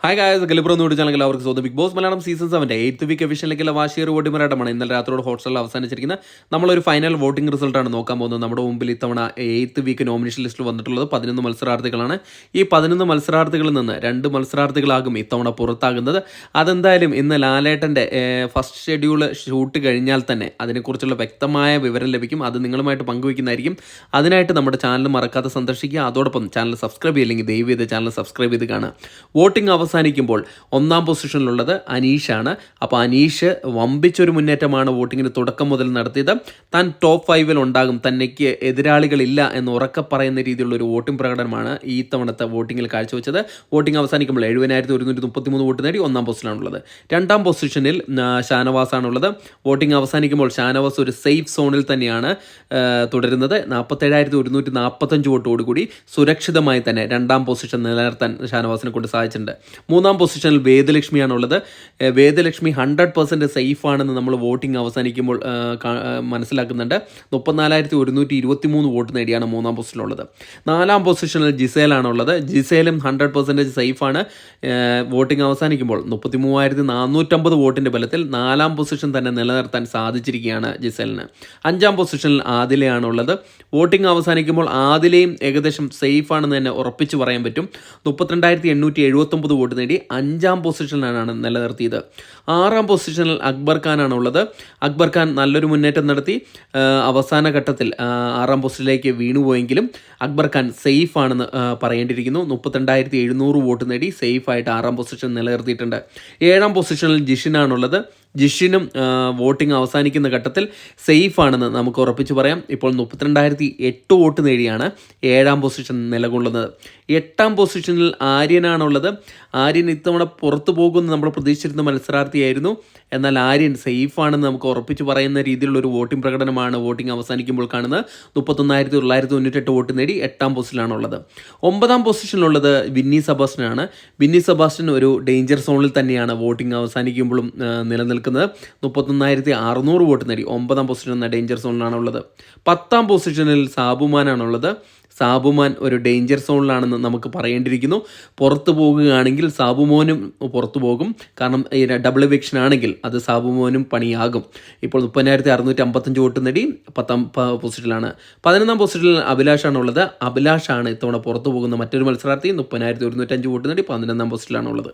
Hi guys, ഗലിബ്രോ എന്ന് വിളിച്ചാൽ എല്ലാവർക്കും സ്വന്തം Bigg Boss Malayalam season 7 8th week എവിഷനിലേക്കുള്ള വാശിയേറിയ വോട്ടിംഗ് പോരാട്ടമാണ് ഇന്നലെ രാത്രിയോട് ഹോട്ട്സ്റ്റാറിൽ അവസാനിച്ചിരിക്കുന്ന നമ്മളൊരു ഫൈനൽ വോട്ടിംഗ് റിസൾട്ടാണ് നോക്കാൻ പോകുന്നത്. നമ്മുടെ മുമ്പിൽ ഇത്തവണ 8th വീക്ക് നോമിനേഷൻ ലിസ്റ്റിൽ വന്നിട്ടുള്ളത് 11 മത്സരാർത്ഥികളാണ്. ഈ 11 മത്സരാർത്ഥികളിൽ നിന്ന് 2 മത്സരാർത്ഥികളാകും ഇത്തവണ പുറത്താകുന്നത്. അതെന്തായാലും ഇന്ന് ലാലേട്ടൻ്റെ ഫസ്റ്റ് ഷെഡ്യൂൾ ഷൂട്ട് കഴിഞ്ഞാൽ തന്നെ അതിനെക്കുറിച്ചുള്ള വ്യക്തമായ വിവരം ലഭിക്കും. അത് നിങ്ങളുമായിട്ട് പങ്കുവയ്ക്കുന്നതായിരിക്കും. അതിനായിട്ട് നമ്മുടെ ചാനൽ മറക്കാതെ സന്ദർശിക്കുക. അതോടൊപ്പം ചാനൽ സബ്സ്ക്രൈബ് ചെയ്യില്ലെങ്കിൽ ദയവ് ചെയ്ത് ചാനൽ സബ്സ്ക്രൈബ് ചെയ്ത് കാണുക. വോട്ടിംഗ് അവസാനിക്കുമ്പോൾ 1ാം പൊസിഷനിലുള്ളത് അനീഷാണ്. അപ്പോൾ അനീഷ് വമ്പിച്ചൊരു മുന്നേറ്റമാണ് വോട്ടിങ്ങിന് തുടക്കം മുതൽ നടത്തിയത്. താൻ ടോപ്പ് 5-ൽ ഉണ്ടാകും, തന്നേക്ക് എതിരാളികളില്ല എന്ന് ഉറക്കെ പറയുന്ന രീതിയിലുള്ള ഒരു വോട്ടിംഗ് പ്രകടനമാണ് ഈ തവണത്തെ വോട്ടിങ്ങിൽ കാഴ്ചവെച്ചത്. വോട്ടിംഗ് അവസാനിക്കുമ്പോൾ 70,133 വോട്ട് നേടി 1ാം പൊസിഷനാണുള്ളത്. 2ാം പൊസിഷനിൽ ഷാനവാസാണുള്ളത്. വോട്ടിംഗ് അവസാനിക്കുമ്പോൾ ഷാനവാസ് ഒരു സേഫ് സോണിൽ തന്നെയാണ് തുടരുന്നത്. 47,145 വോട്ടോടുകൂടി സുരക്ഷിതമായി തന്നെ 2ാം പൊസിഷൻ നിലനിർത്താൻ ഷാനവാസിനെ കൊണ്ട് സാധിച്ചിട്ടുണ്ട്. 3ാം പൊസിഷനിൽ വേദലക്ഷ്മിയാണുള്ളത്. വേദലക്ഷ്മി 100% സേഫാണെന്ന് നമ്മൾ വോട്ടിംഗ് അവസാനിക്കുമ്പോൾ മനസ്സിലാക്കുന്നുണ്ട്. 34,123 വോട്ട് നേടിയാണ് 3ാം പൊസിഷനിലുള്ളത്. 4ാം പൊസിഷനിൽ ജിസേലാണുള്ളത്. ജിസേലും 100% സേഫാണ്. വോട്ടിംഗ് അവസാനിക്കുമ്പോൾ 33,450 വോട്ടിൻ്റെ ബലത്തിൽ 4ാം പൊസിഷൻ തന്നെ നിലനിർത്താൻ സാധിച്ചിരിക്കുകയാണ് ജിസേലിന്. 5ാം പൊസിഷനിൽ ആദിലയാണുള്ളത്. വോട്ടിംഗ് അവസാനിക്കുമ്പോൾ ആദിലയും ഏകദേശം സേഫാണെന്ന് തന്നെ ഉറപ്പിച്ച് പറയാൻ പറ്റും. 32,879 വോട്ട് നേടി 5ാം പൊസിഷനിലാണ് നിലനിർത്തിയത്. 6ാം പൊസിഷനിൽ അക്ബർ ഖാനാണുള്ളത്. അക്ബർ ഖാൻ നല്ലൊരു മുന്നേറ്റം നടത്തി അവസാന ഘട്ടത്തിൽ 6ാം പൊസിഷനിലേക്ക് വീണുപോയെങ്കിലും അക്ബർ ഖാൻ സേഫ് ആണെന്ന് പറയേണ്ടിയിരിക്കുന്നു. 32,700 വോട്ട് നേടി സേഫായിട്ട് 6ാം പൊസിഷൻ നിലനിർത്തിയിട്ടുണ്ട്. 7ാം പൊസിഷനിൽ ജിഷിനാണുള്ളത്. ജിഷിനും വോട്ടിംഗ് അവസാനിക്കുന്ന ഘട്ടത്തിൽ സേഫ് ആണെന്ന് നമുക്ക് ഉറപ്പിച്ച് പറയാം. ഇപ്പോൾ 32,008 വോട്ട് നേടിയാണ് 7ാം പൊസിഷൻ നിലകൊള്ളുന്നത്. 8ാം പൊസിഷനിൽ ആര്യനാണുള്ളത്. ആര്യൻ ഇത്തവണ പുറത്തു പോകുമെന്ന് നമ്മൾ പ്രതീക്ഷിച്ചിരുന്ന മത്സരാർത്ഥിയായിരുന്നു. എന്നാൽ ആര്യൻ സേഫാണെന്ന് നമുക്ക് ഉറപ്പിച്ച് പറയുന്ന രീതിയിലുള്ള ഒരു വോട്ടിംഗ് പ്രകടനമാണ് വോട്ടിംഗ് അവസാനിക്കുമ്പോൾ കാണുന്നത്. 31,998 വോട്ട് നേടി 8ാം പൊസിഷനിലാണുള്ളത്. 9ാം പൊസിഷനിലുള്ളത് വിന്നി സെബാസ്റ്റ്യനാണ്. വിന്നി സെബാസ്റ്റ്യൻ ഒരു ഡേഞ്ചർ സോണിൽ തന്നെയാണ് വോട്ടിംഗ് അവസാനിക്കുമ്പോഴും നിലനിൽക്കുന്നത്. 31,600 വോട്ട് നേടി 9ാം പൊസിഷൻ എന്ന ഡേഞ്ചർ സോണിലാണുള്ളത്. 10ാം പൊസിഷനിൽ സാബുമാനാണുള്ളത്. സാബുമാൻ ഒരു ഡേഞ്ചർ സോണിലാണെന്ന് നമുക്ക് പറയേണ്ടിയിരിക്കുന്നു. പുറത്തു പോകുകയാണെങ്കിൽ സാബുമോനും പുറത്തു പോകും. കാരണം ഡബിൾ എവിക്ഷൻ ആണെങ്കിൽ അത് സാബുമോനും പണിയാകും. ഇപ്പോൾ 30,655 വോട്ട് നേടി 10ാം പൊസിഷനിലാണ്. 11ാം പൊസിഷനിൽ അഭിലാഷാണുള്ളത്. അഭിലാഷാണ് ഇത്തവണ പുറത്തു പോകുന്ന മറ്റൊരു മത്സരാർത്ഥി. 30,105 വോട്ട് നേടി 11ാം പൊസിഷനിലാണുള്ളത്.